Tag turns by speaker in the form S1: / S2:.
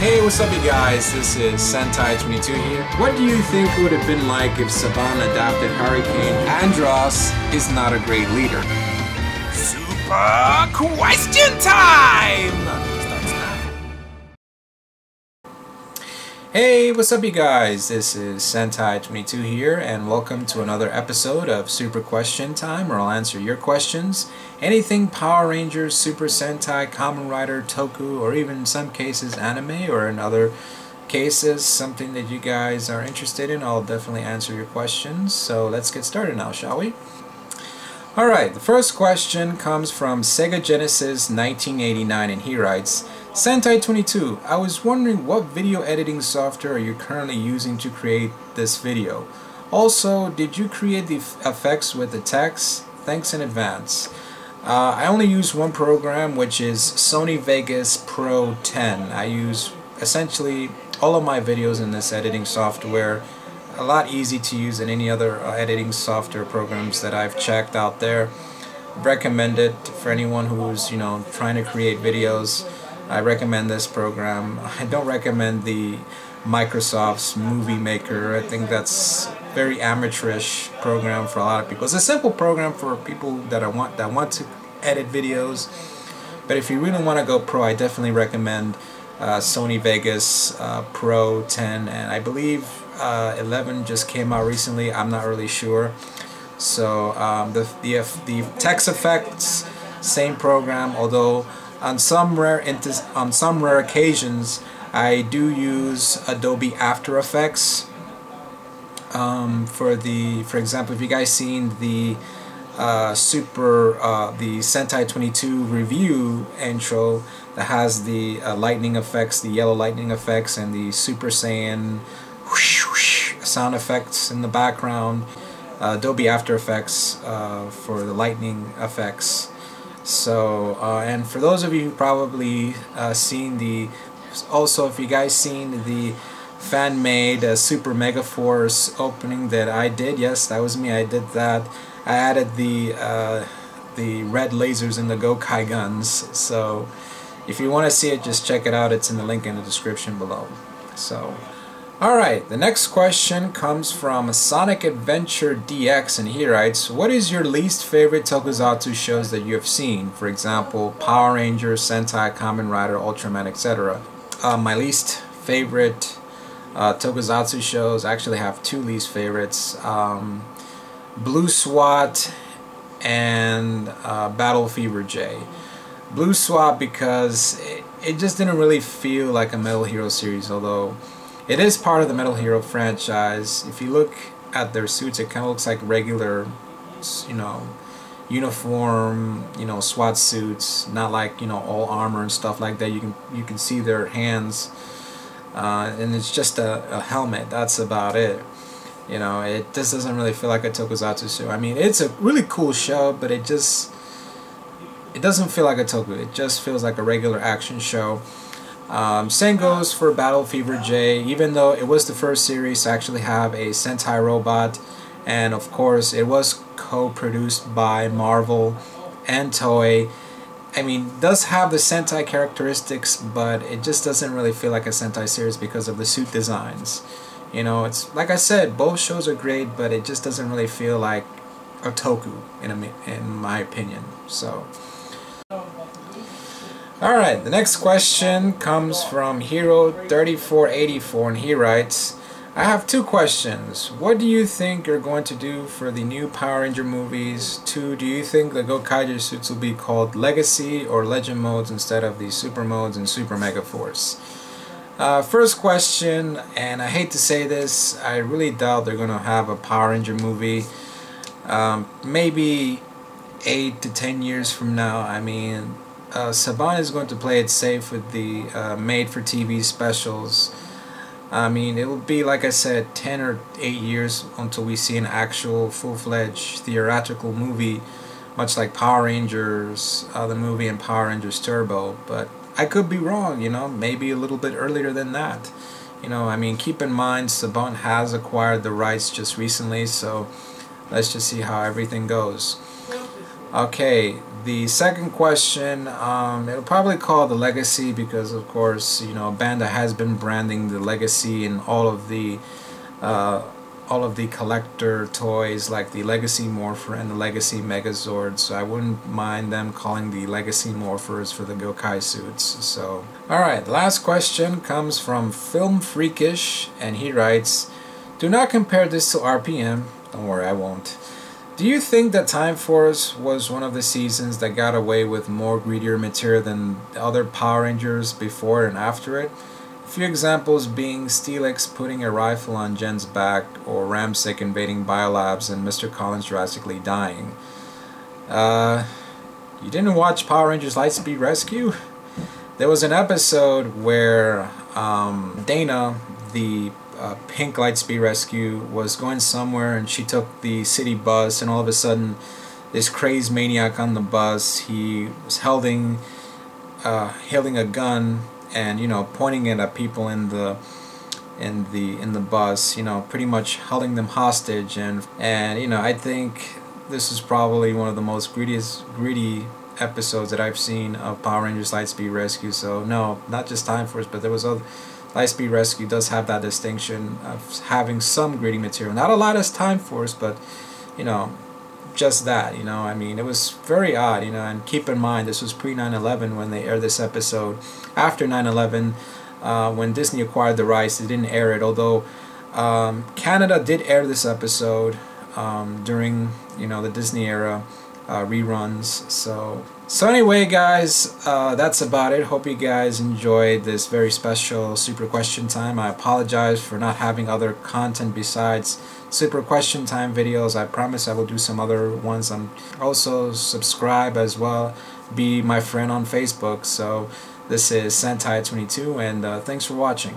S1: Hey, what's up you guys? This is Sentai22 here. What do you think it would have been like if Saban adopted Hurricane Andros is not a great leader?
S2: Super question time!
S1: Hey, what's up you guys? This is Sentai22 here and welcome to another episode of Super Question Time, where I'll answer your questions. Anything Power Rangers, Super Sentai, Kamen Rider, Toku, or even in some cases anime, or in other cases something that you guys are interested in, I'll definitely answer your questions. So let's get started now, shall we? Alright, the first question comes from Sega Genesis 1989 and he writes, Sentai22, I was wondering what video editing software are you currently using to create this video? Also, did you create the effects with the text? Thanks in advance. I only use one program, which is Sony Vegas Pro 10. I use essentially all of my videos in this editing software. A lot easy to use than any other editing software programs that I've checked out there. Recommend it for anyone who's trying to create videos. I recommend this program. I don't recommend the Microsoft's Movie Maker. I think that's very amateurish program for a lot of people. It's a simple program for people that want to edit videos. But if you really want to go pro, I definitely recommend Sony Vegas Pro 10, and I believe 11 just came out recently. I'm not really sure. So the text effects, same program, although on some rare occasions I do use Adobe After Effects for example, if you guys seen the the Sentai 22 review intro that has the lightning effects, the yellow lightning effects, and the Super Saiyan whoosh, whoosh sound effects in the background, Adobe After Effects for the lightning effects. So and for those of you who probably seen also if you guys seen the fan-made Super Megaforce opening that I did, yes, that was me, I did that. I added the red lasers in the Gokai guns, so if you want to see it, just check it out. It's in the link in the description below. So alright, the next question comes from Sonic Adventure DX, and he writes, what is your least favorite Tokusatsu shows that you have seen? For example, Power Rangers, Sentai, Kamen Rider, Ultraman, etc. My least favorite Tokusatsu shows, I actually have two least favorites. Blue SWAT and Battle Fever J. Blue SWAT because it just didn't really feel like a Metal Hero series, although it is part of the Metal Hero franchise. If you look at their suits, it kind of looks like regular, uniform, SWAT suits, not like all armor and stuff like that. You can see their hands, and it's just a helmet. That's about it. It just doesn't really feel like a Tokusatsu show. I mean, it's a really cool show, but it doesn't feel like a Toku. It just feels like a regular action show. Same goes for Battle Fever J. Even though it was the first series to actually have a Sentai robot, and of course it was co-produced by Marvel and Toei. I mean, it does have the Sentai characteristics, but it just doesn't really feel like a Sentai series because of the suit designs. It's like I said, both shows are great, but it just doesn't really feel like a Toku in my opinion. So alright, the next question comes from Hero3484, and he writes, I have two questions. What do you think you're going to do for the new Power Ranger movies? 2, do you think the Gokaiger suits will be called Legacy or Legend modes instead of the Super modes and Super Megaforce? First question, and I hate to say this, I really doubt they're going to have a Power Ranger movie. Maybe 8 to 10 years from now. I mean, Saban is going to play it safe with the made-for-TV specials. I mean, it will be, like I said, 10 or 8 years until we see an actual full-fledged theatrical movie, much like Power Rangers, the movie, and Power Rangers Turbo. But I could be wrong, maybe a little bit earlier than that. I mean, keep in mind, Saban has acquired the rights just recently, so let's just see how everything goes. Okay, The second question, it'll probably call the Legacy because, of course, you know, Bandai has been branding the Legacy in all of the collector toys, like the Legacy Morpher and the Legacy Megazord. So I wouldn't mind them calling the Legacy Morphers for the Gokai suits. So, alright, the last question comes from Film Freakish, and he writes, "Do not compare this to RPM." Don't worry, I won't. "Do you think that Time Force was one of the seasons that got away with more greedier material than the other Power Rangers before and after it? A few examples being Steelix putting a rifle on Jen's back, or Ramsick invading Biolabs, and Mr. Collins drastically dying." You didn't watch Power Rangers Lightspeed Rescue? There was an episode where Dana, the pink Lightspeed Rescue, was going somewhere, and she took the city bus, and all of a sudden this crazed maniac on the bus, he was holding a gun and, you know, pointing it at people in the bus, you know, pretty much holding them hostage, and you know, I think this is probably one of the most greedy episodes that I've seen of Power Rangers Lightspeed Rescue. So no, not just Time Force, but there was other. Lightspeed Rescue does have that distinction of having some greedy material. Not a lot as Time Force, but, you know, just that, you know. I mean, it was very odd, you know, and keep in mind, this was pre-9/11 when they aired this episode. After 9/11, when Disney acquired the rights, they didn't air it, although Canada did air this episode during, you know, the Disney era reruns. So anyway, guys, that's about it. Hope you guys enjoyed this very special Super Question Time. I apologize for not having other content besides Super Question Time videos. I promise I will do some other ones. Also subscribe as well. Be my friend on Facebook. So this is Sentai22, and thanks for watching.